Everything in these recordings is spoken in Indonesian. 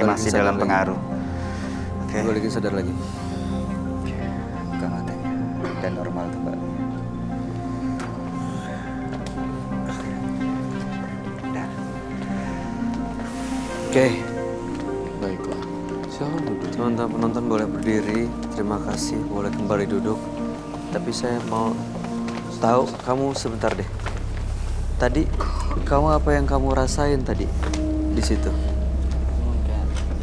masih dalam pengaruh. Oke. Balikin sadar lagi. Buka matanya. Dan normal kembali. Udah. Oke. Baiklah. Silakan duduk. Teman-teman penonton boleh berdiri. Terima kasih. Boleh kembali duduk. Tapi saya mau tahu kamu sebentar deh. Tadi kamu apa yang kamu rasain tadi di situ?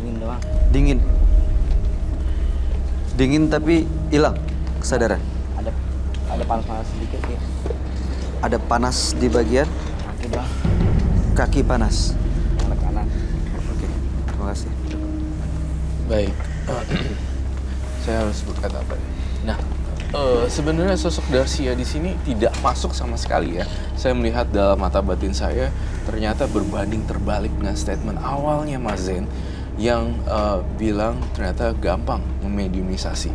Dingin doang. Dingin. Dingin tapi hilang kesadaran. Ada panas-panas sedikit sih. Ada panas di bagian Kaki doang. kaki panas. Yang kanan. Oke, terima kasih. Baik, saya harus berkata apa ya? Nah, sebenarnya sosok Darcia di sini tidak masuk sama sekali ya. Saya melihat dalam mata batin saya ternyata berbanding terbalik dengan statement awalnya Mas Zen yang bilang ternyata gampang memediumisasi.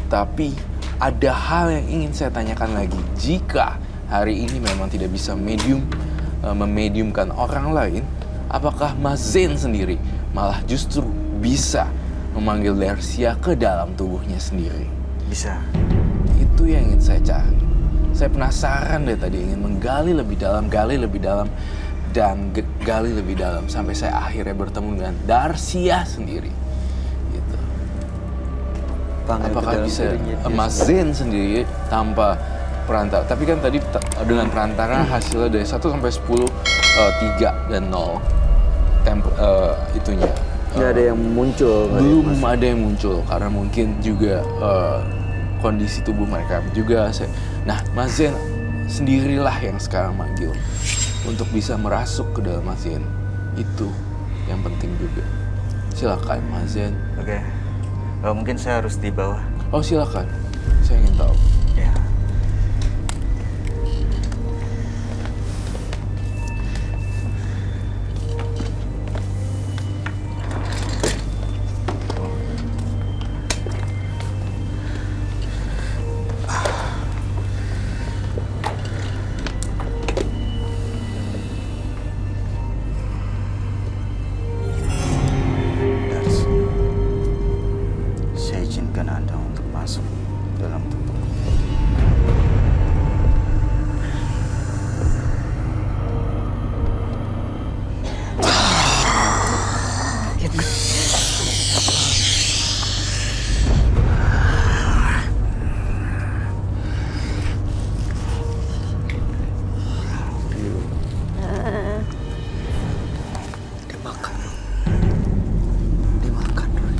Tapi ada hal yang ingin saya tanyakan lagi. Jika hari ini memang tidak bisa memediumkan orang lain, apakah Mas Zen sendiri malah justru bisa memanggil Darcia ke dalam tubuhnya sendiri? Bisa. Itu yang ingin saya cari. Saya penasaran deh tadi, ingin menggali lebih dalam, dan gali lebih dalam sampai saya akhirnya bertemu dengan Darcia sendiri. Gitu. Apakah bisa Mas Zen sendiri tanpa perantara? Tapi kan tadi dengan perantara hasilnya dari 1 sampai 10, 3 dan 0 itunya. Nggak ada yang muncul. Belum ada yang muncul karena mungkin juga kondisi tubuh mereka juga. Nah, Mas Zen sendirilah yang sekarang manggil untuk bisa merasuk ke dalam Mas Zen. Itu yang penting juga. Silakan Mas Zen. Oke. Mungkin saya harus di bawah. Oh silakan. Saya ingin tahu. Ya. Saya izinkan Anda untuk masuk dalam tubuh. Dimakan, Roy.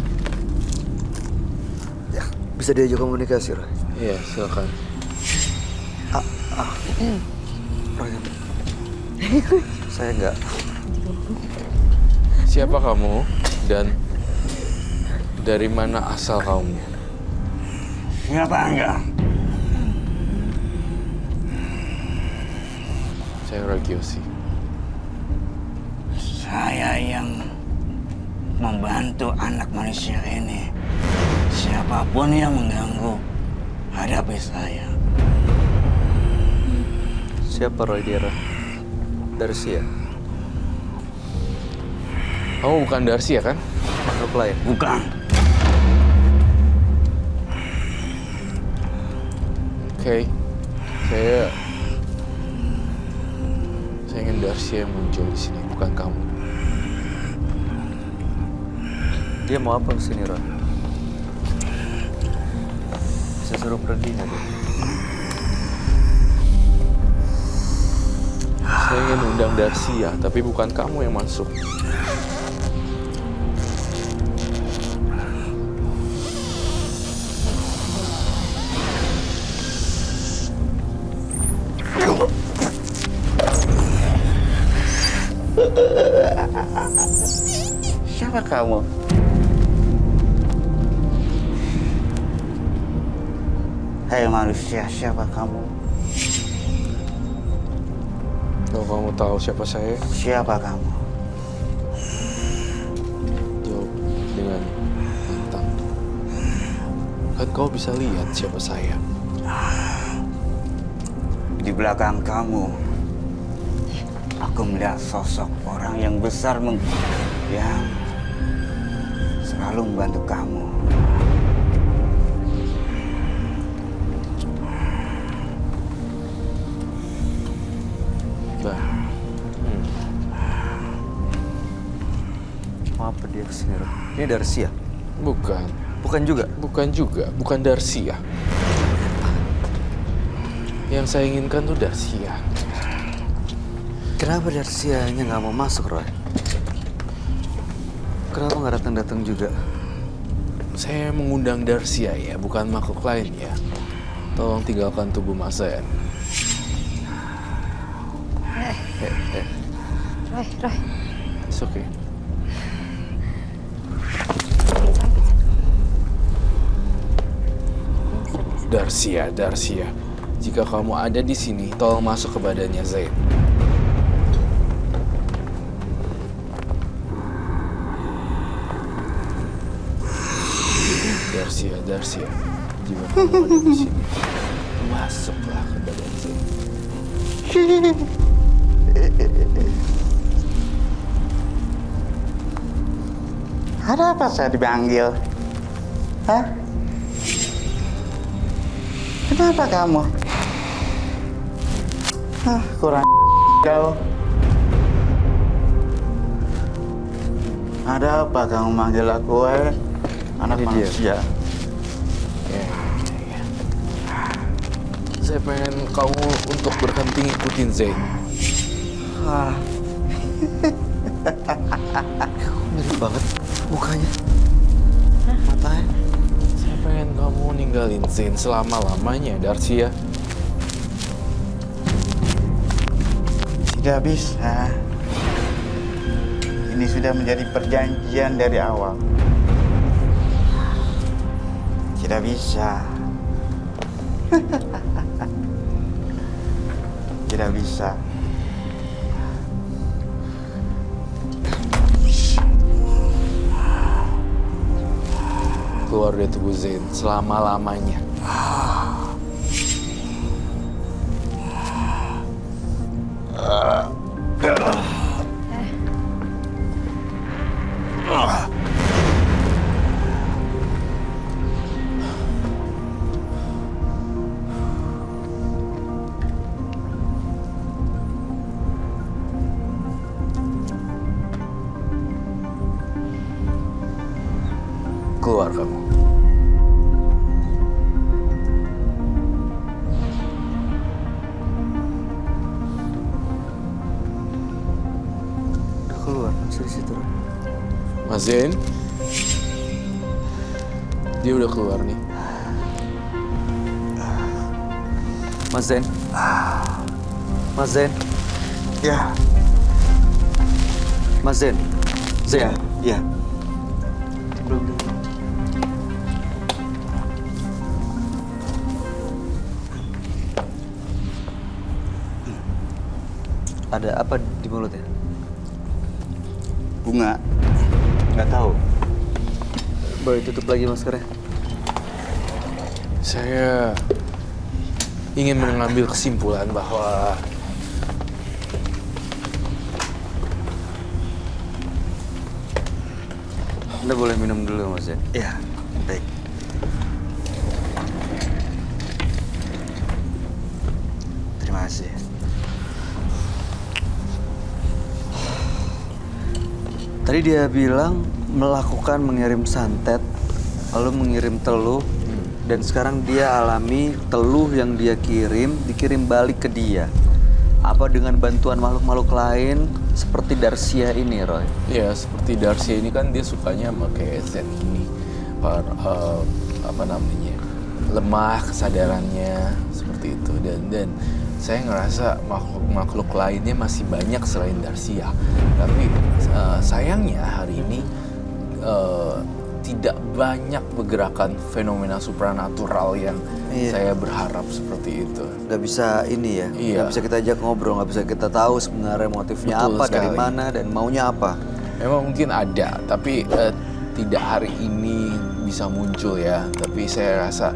Ya, bisa diajak komunikasi, Roy. Iya, silakan. Roy, saya nggak. Siapa kamu dan dari mana asal kamu? Siapa Anda? Saya Ragiosi. Saya yang membantu anak manusia ini. Siapapun yang mengganggu, hadapi saya. Siapa Roy Dira? Darcia. Kamu bukan Darcia kan? Makhluk lain. Bukan. Oke. Saya ingin Darcia yang muncul di sini, bukan kamu. Dia mau apa kesini, Roy? Bisa suruh pergi nggak dia? Saya ingin undang Darcia, tapi bukan kamu yang masuk. Siapa kamu? Hai manusia, siapa kamu? Kalau kamu tahu siapa saya, Siapa kamu? jawab dengan lantang. Kan kau bisa lihat siapa saya. Di belakang kamu, aku melihat sosok orang yang besar yang selalu membantu kamu. Bah, Mau apa dia kesini, Roy? Ini Darcia? bukan. Bukan juga? Bukan Darcia. Yang saya inginkan tuh Darcia. Kenapa Darcia-nya nggak mau masuk, Roy? Kenapa nggak datang-datang juga? Saya mengundang Darcia ya, bukan makhluk lain ya. Tolong tinggalkan tubuh Mas Zen. Roy, Roy. It's okay. Darcia. Jika kamu ada di sini, tolong masuk ke badannya Zain. Darcia. Jika kamu ada di sini, masuklah ke badan Zain. Ada apa saya dipanggil? Hah? Kenapa kamu? Kurang kau. Ada apa kamu manggil aku, anak Ini dia. manusia? Ya. Saya pengen kamu untuk berhenti ngikutin Zain. Ah, Mirip banget mukanya. Matanya. Saya pengen kamu ninggalin Zain selama-lamanya, Darcia. tidak bisa. Ini sudah menjadi perjanjian dari awal. Tidak bisa. Tidak bisa. Keluar dari tubuh Zain selama-lamanya. Keluar kamu. Udah keluar, masih di situ, Roy. Mas Zain, dia udah keluar nih. Mas Zain. Mas Zain. Ya, Mas Zain. Zain. ya. Belum. Ada apa di mulutnya? Bunga. Nggak tahu. Boleh tutup lagi maskernya? Saya ingin mengambil kesimpulan bahwa Anda boleh minum dulu, Mas Zain. Ya, baik. Terima kasih. Tadi dia bilang melakukan mengirim santet, lalu mengirim teluh, dan sekarang dia alami teluh yang dia dikirim balik ke dia. Apa dengan bantuan makhluk-makhluk lain seperti Darcia ini, Roy? ya seperti Darcia ini kan dia sukanya pakai Zen ini, lemah kesadarannya seperti itu, dan saya ngerasa makhluk lainnya masih banyak selain Darcia. Tapi sayangnya hari ini tidak banyak pergerakan fenomena supranatural yang saya berharap seperti itu. Nggak bisa ini ya, Iya. nggak bisa kita ajak ngobrol, nggak bisa kita tahu sebenarnya motifnya Betul apa, dari sekali. mana, dan maunya apa. Memang mungkin ada, tapi tidak hari ini bisa muncul ya. Tapi saya rasa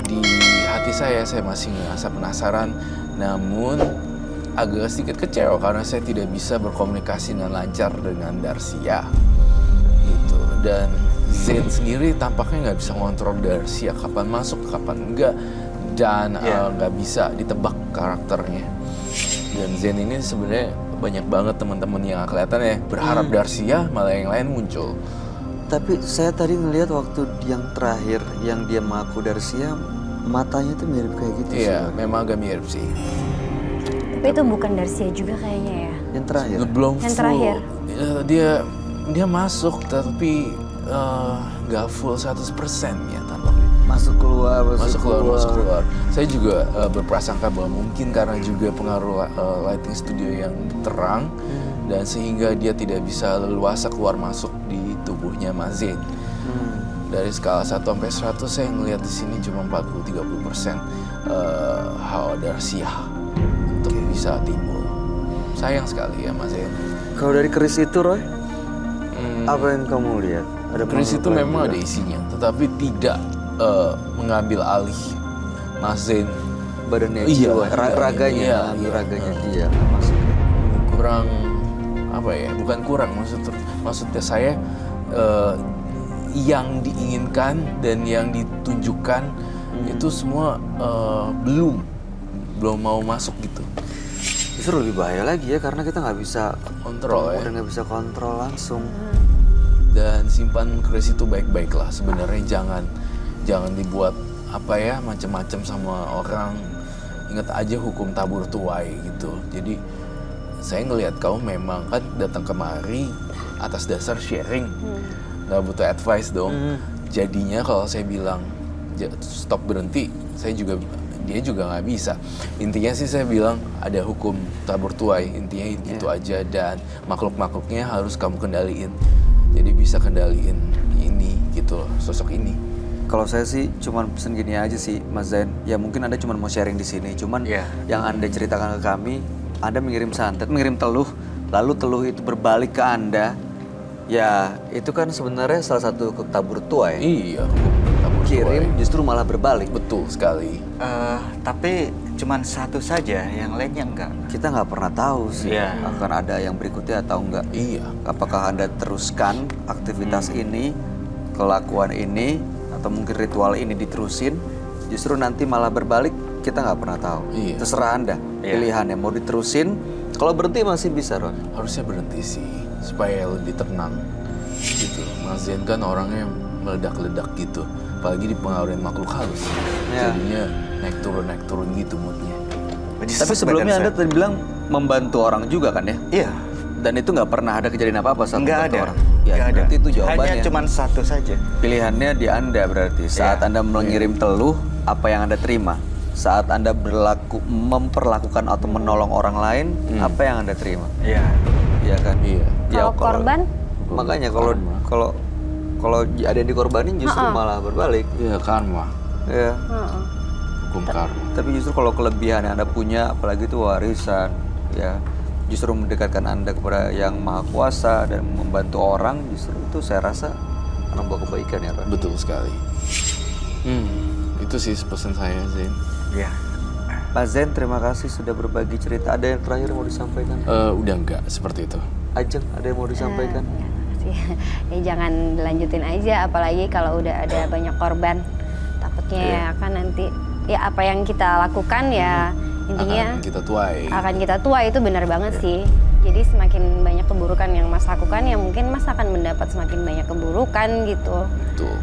di hati saya masih ngerasa penasaran, namun agak sedikit kecewa karena saya tidak bisa berkomunikasi dengan lancar dengan Darcia. Gitu. Dan Zain sendiri tampaknya nggak bisa ngontrol Darcia kapan masuk, kapan enggak, dan nggak bisa ditebak karakternya. Dan Zain ini sebenarnya banyak banget teman-teman yang kelihatan ya berharap Darcia, malah yang lain muncul. Tapi saya tadi ngelihat waktu yang terakhir yang dia mengaku Darcia, matanya tuh mirip kayak gitu sih. Iya, memang agak mirip sih. Tapi itu bukan Darcia juga kayaknya ya. Yang terakhir. Belum Yang full. terakhir. Dia masuk tapi nggak full 100% ya tampaknya. Masuk keluar. Masuk keluar. Saya juga berprasangka bahwa mungkin karena juga pengaruh lighting studio yang terang dan sehingga dia tidak bisa leluasa keluar masuk di tubuhnya Mas Zain. Dari skala 1 sampai 100 saya ngelihat di sini cuma 40-30% Hawa Darcia untuk bisa timbul. Sayang sekali ya Mas Zain. Kalau dari keris itu, Roy, apa yang kamu lihat? Ada Keris itu pengaruh memang lain ada juga? isinya, tetapi tidak mengambil alih Mas Zain. Badannya Iya, jiwa, iya, raganya, iya, ambil iya. raganya dia masuk. Kurang apa ya? Bukan kurang, maksudnya saya yang diinginkan dan yang ditunjukkan itu semua belum mau masuk gitu. Justru lebih bahaya lagi ya karena kita nggak bisa Kontrol ya. udah nggak bisa kontrol langsung. Dan simpan keris itu baik-baik lah. Sebenarnya jangan dibuat apa ya macam-macam sama orang. Ingat aja hukum tabur tuai gitu. Jadi saya ngelihat kau memang kan datang kemari atas dasar sharing, nggak butuh advice dong. Jadinya kalau saya bilang stop berhenti, dia juga nggak bisa. Intinya sih saya bilang ada hukum tabur tuai, intinya itu aja, dan makhluk-makhluknya harus kamu kendaliin. Jadi bisa kendaliin ini gitu loh, sosok ini. Kalau saya sih cuman pesen gini aja sih, Mas Zain. Ya mungkin Anda cuma mau sharing di sini, cuman yang Anda ceritakan ke kami, Anda mengirim santet, mengirim teluh, lalu teluh itu berbalik ke Anda. Ya, itu kan sebenarnya salah satu tabur tuai. Iya, hukum tabur Kirim tuai. justru malah berbalik. Betul sekali. Tapi cuman satu saja, yang lainnya enggak. Kita nggak pernah tahu sih Iya. akan ada yang berikutnya atau enggak. Iya. Apakah Anda teruskan aktivitas ini, kelakuan ini, atau mungkin ritual ini diterusin, justru nanti malah berbalik, kita nggak pernah tahu. Iya. Terserah Anda, pilihannya mau diterusin. Kalau berhenti masih bisa, Ron. Harusnya berhenti sih supaya lebih tenang gitu. Mas Zain kan orangnya meledak-ledak gitu, apalagi dipengaruhi makhluk halus. Ya. Jadinya naik turun gitu moodnya. Tapi sebelumnya Anda tadi bilang membantu orang juga kan ya? Iya, Dan itu nggak pernah ada kejadian apa-apa saat enggak membantu ada. orang? Ya, Nggak ada. berarti itu jawabannya. Hanya cuman satu saja. Pilihannya di Anda berarti. Saat Anda mengirim teluh, apa yang Anda terima? Saat Anda memperlakukan atau menolong orang lain, apa yang Anda terima? Iya. Iya kan? Iya. Ya, Kalau korban, makanya kalau ada yang dikorbanin justru malah berbalik. Iya, karma. Ya. Hukum karma. Tapi justru kalau kelebihan yang Anda punya, apalagi itu warisan, ya justru mendekatkan Anda kepada yang maha kuasa dan membantu orang, justru itu saya rasa akan membawa kebaikan ya, Ron. Betul sekali. Itu sih pesan saya, Zain. Iya. Pak Zain, terima kasih sudah berbagi cerita. Ada yang terakhir mau disampaikan? Udah enggak seperti itu. Ajeng, ada yang mau disampaikan? ya jangan dilanjutin aja, apalagi kalau udah ada banyak korban. Takutnya ya kan nanti, ya apa yang kita lakukan ya intinya Akan kita tuai. akan kita tua, itu benar banget sih. Jadi semakin banyak keburukan yang Mas lakukan, ya mungkin Mas akan mendapat semakin banyak keburukan gitu. Betul.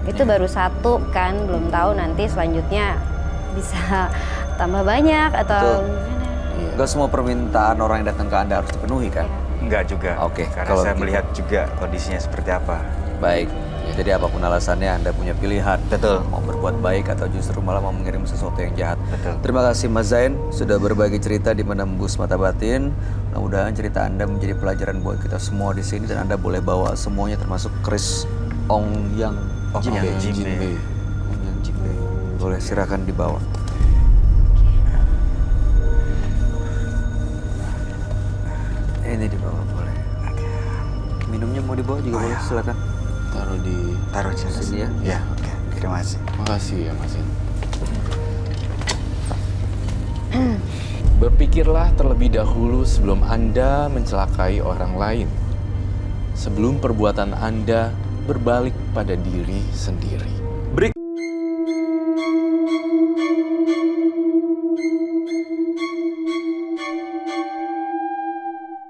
Itu baru satu kan, belum tahu nanti selanjutnya bisa tambah banyak atau Betul. gimana. Gak semua permintaan orang yang datang ke Anda harus dipenuhi kan? Enggak juga. Oke, Karena kalau saya begitu. melihat juga kondisinya seperti apa. Baik. Jadi apapun alasannya Anda punya pilihan. Betul. Mau berbuat baik atau justru malah mau mengirim sesuatu yang jahat. Betul. Terima kasih Mas Zain sudah berbagi cerita di Menembus Mata Batin. Mudah-mudahan cerita Anda menjadi pelajaran buat kita semua di sini dan Anda boleh bawa semuanya termasuk keris Ong Yang Jinbe. Jinbe. Ong Yang Jinbe. Boleh silakan dibawa. Ini dibawa boleh. Minumnya mau dibawa juga boleh, silakan. Taruh di Taruh di Sini ya. Ya, oke. Terima kasih. Makasih ya Mas Zain. Berpikirlah terlebih dahulu sebelum Anda mencelakai orang lain. Sebelum perbuatan Anda berbalik pada diri sendiri.